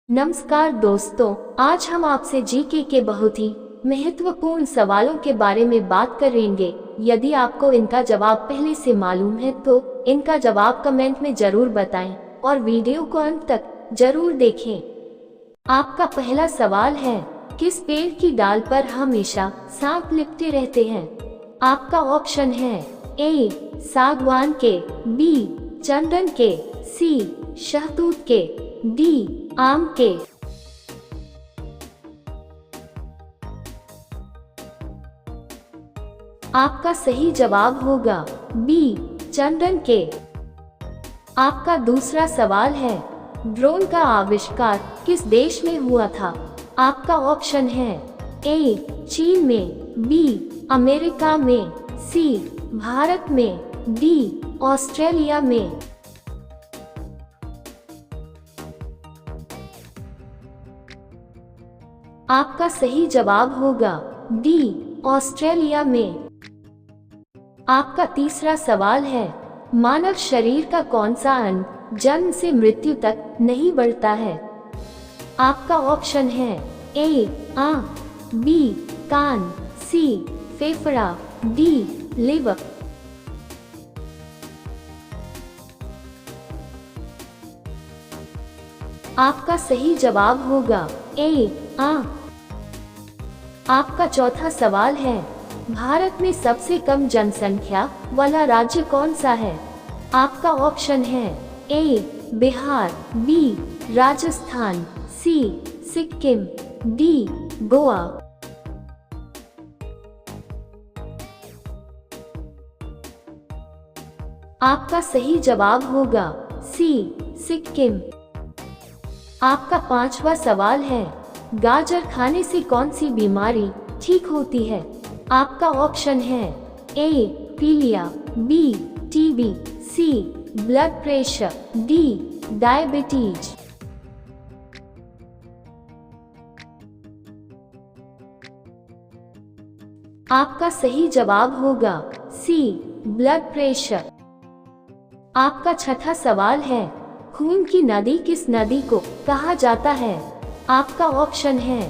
नमस्कार दोस्तों, आज हम आपसे जीके के बहुत ही महत्वपूर्ण सवालों के बारे में बात करेंगे। यदि आपको इनका जवाब पहले से मालूम है तो इनका जवाब कमेंट में जरूर बताएं और वीडियो को अंत तक जरूर देखें। आपका पहला सवाल है, किस पेड़ की डाल पर हमेशा सांप लिपटे रहते हैं? आपका ऑप्शन है ए सागवान के, बी चंदन के, सी शहतूत के, डी आम के। आपका सही जवाब होगा बी चंदन के। आपका दूसरा सवाल है, ड्रोन का आविष्कार किस देश में हुआ था? आपका ऑप्शन है ए चीन में, बी अमेरिका में, सी भारत में, डी ऑस्ट्रेलिया में। आपका सही जवाब होगा डी ऑस्ट्रेलिया में। आपका तीसरा सवाल है, मानव शरीर का कौन सा अंग जन्म से मृत्यु तक नहीं बढ़ता है? आपका ऑप्शन है ए आंख, बी कान, सी फेफड़ा, डी लिवर। आपका सही जवाब होगा ए आंख। आपका चौथा सवाल है, भारत में सबसे कम जनसंख्या वाला राज्य कौन सा है? आपका ऑप्शन है ए बिहार, बी राजस्थान, सी सिक्किम, डी गोवा। आपका सही जवाब होगा सी सिक्किम। आपका पांचवा सवाल है, गाजर खाने से कौन सी बीमारी ठीक होती है? आपका ऑप्शन है ए पीलिया, बी टीबी, सी ब्लड प्रेशर, डी डायबिटीज। आपका सही जवाब होगा सी ब्लड प्रेशर। आपका छठा सवाल है, खून की नदी किस नदी को कहा जाता है? आपका ऑप्शन है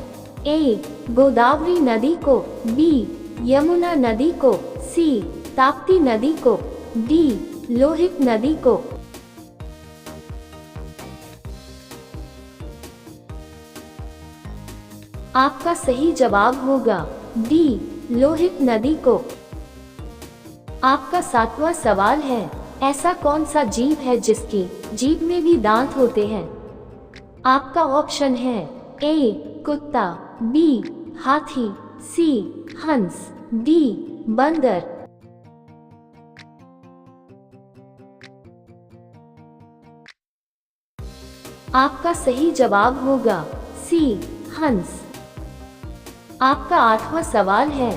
ए गोदावरी नदी को, बी यमुना नदी को, सी ताप्ती नदी को, डी लोहित नदी को। आपका सही जवाब होगा डी लोहित नदी को। आपका सातवां सवाल है, ऐसा कौन सा जीव है जिसकी जीभ में भी दांत होते हैं? आपका ऑप्शन है ए कुत्ता, बी हाथी, सी हंस, डी बंदर। आपका सही जवाब होगा सी हंस। आपका आठवां सवाल है,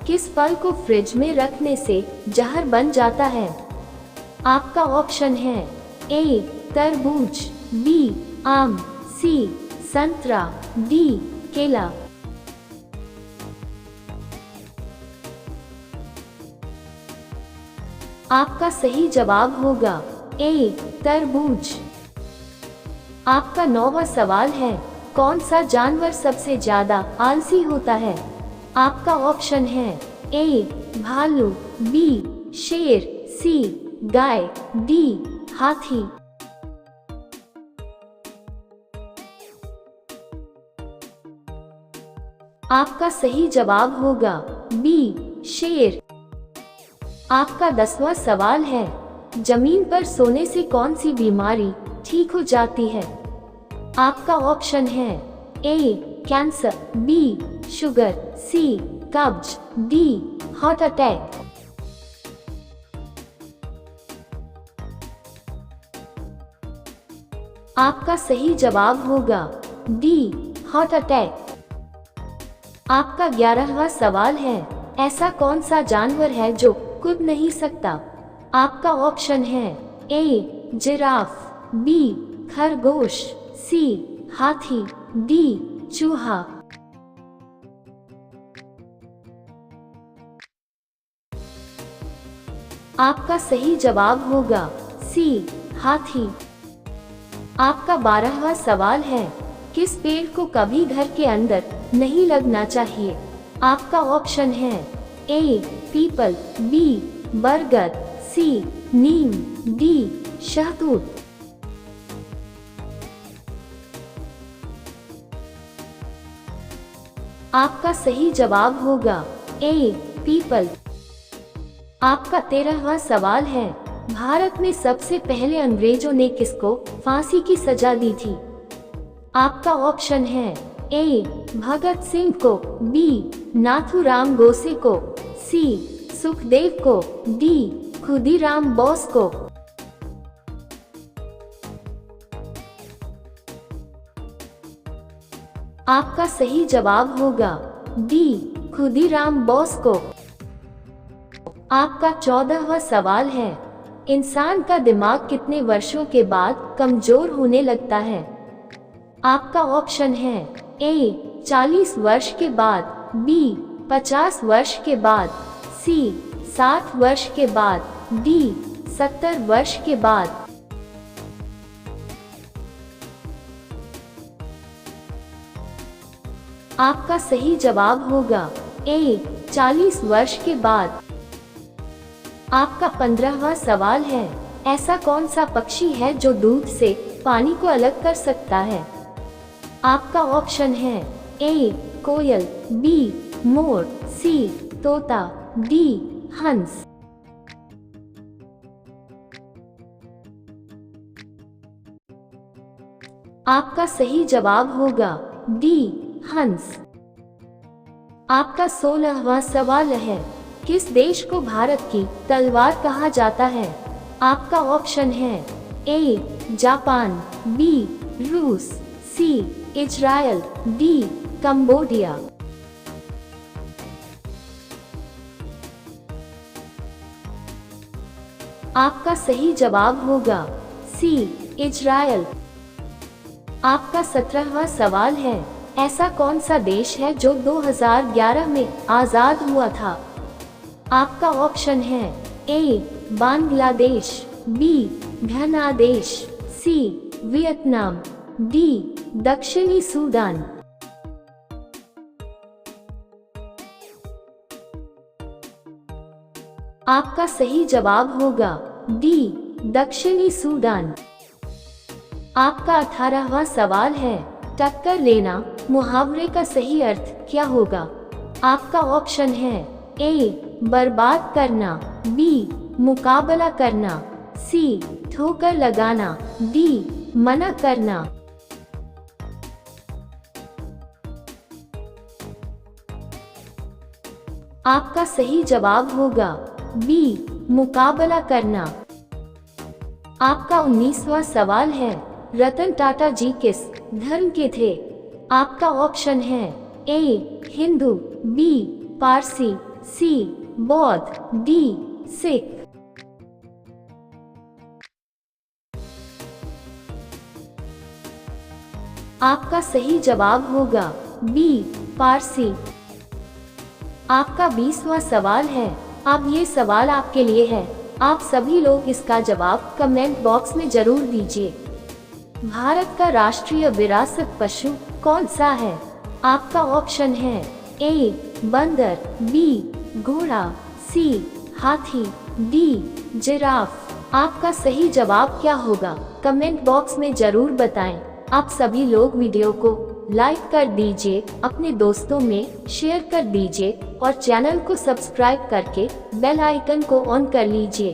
किस फल को फ्रिज में रखने से जहर बन जाता है? आपका ऑप्शन है ए तरबूज, बी आम, सी संतरा, डी केला। आपका सही जवाब होगा ए तरबूज। आपका नौवां सवाल है, कौन सा जानवर सबसे ज्यादा आलसी होता है? आपका ऑप्शन है ए भालू, बी शेर, सी गाय, डी हाथी। आपका सही जवाब होगा बी शेर। आपका 10वां सवाल है, जमीन पर सोने से कौन सी बीमारी ठीक हो जाती है? आपका ऑप्शन है ए कैंसर, बी शुगर, सी कब्ज, डी हार्ट अटैक। आपका सही जवाब होगा डी हार्ट अटैक। आपका 11वां सवाल है, ऐसा कौन सा जानवर है जो कूद नहीं सकता? आपका ऑप्शन है ए जिराफ, बी खरगोश, सी हाथी, डी चूहा। आपका सही जवाब होगा सी हाथी। आपका 12वां सवाल है, किस पेड़ को कभी घर के अंदर नहीं लगना चाहिए? आपका ऑप्शन है ए पीपल, बी बरगद, सी नीम, डी शहतूत। आपका सही जवाब होगा ए पीपल। आपका 13वां सवाल है, भारत में सबसे पहले अंग्रेजों ने किसको फांसी की सजा दी थी? आपका ऑप्शन है ए भगत सिंह को, बी नाथूराम गोसे को, सी सुखदेव को, डी खुदीराम बोस को। आपका सही जवाब होगा डी खुदीराम बोस को। आपका 14वां सवाल है, इंसान का दिमाग कितने वर्षों के बाद कमजोर होने लगता है? आपका ऑप्शन है ए 40 वर्ष के बाद, बी 50 वर्ष के बाद, सी 60 वर्ष के बाद, डी 70 वर्ष के बाद। आपका सही जवाब होगा ए 40 वर्ष के बाद। आपका 15वां सवाल है, ऐसा कौन सा पक्षी है जो दूध से पानी को अलग कर सकता है? आपका ऑप्शन है ए कोयल, बी मोर, सी तोता, डी हंस। आपका सही जवाब होगा डी हंस। आपका 16वां सवाल है, किस देश को भारत की तलवार कहा जाता है? आपका ऑप्शन है ए जापान, बी रूस, सी इजराइल, डी कंबोडिया। आपका सही जवाब होगा सी इजराइल। आपका 17वां सवाल है, ऐसा कौन सा देश है जो 2011 में आजाद हुआ था? आपका ऑप्शन है A Bangladesh, B Bangladesh, C Vietnam, D दक्षिणी सूडान। आपका सही जवाब होगा डी दक्षिणी सूडान। आपका 18वां सवाल है, टक्कर लेना मुहावरे का सही अर्थ क्या होगा? आपका ऑप्शन है ए बर्बाद करना, बी मुकाबला करना, सी ठोकर लगाना, डी मना करना। आपका सही जवाब होगा बी मुकाबला करना। आपका 19वां सवाल है, रतन टाटा जी किस धर्म के थे? आपका ऑप्शन है ए हिंदू, बी पारसी, सी बौद्ध, डी सिख। आपका सही जवाब होगा बी पारसी। आपका 20वां सवाल है, अब ये सवाल आपके लिए है, आप सभी लोग इसका जवाब कमेंट बॉक्स में जरूर दीजिए। भारत का राष्ट्रीय विरासत पशु कौन सा है? आपका ऑप्शन है ए बंदर, बी घोड़ा, सी हाथी, डी जिराफ। आपका सही जवाब क्या होगा? कमेंट बॉक्स में जरूर बताएं। आप सभी लोग वीडियो को लाइक कर दीजिए, अपने दोस्तों में शेयर कर दीजिए और चैनल को सब्सक्राइब करके बेल आइकन को ऑन कर लीजिए।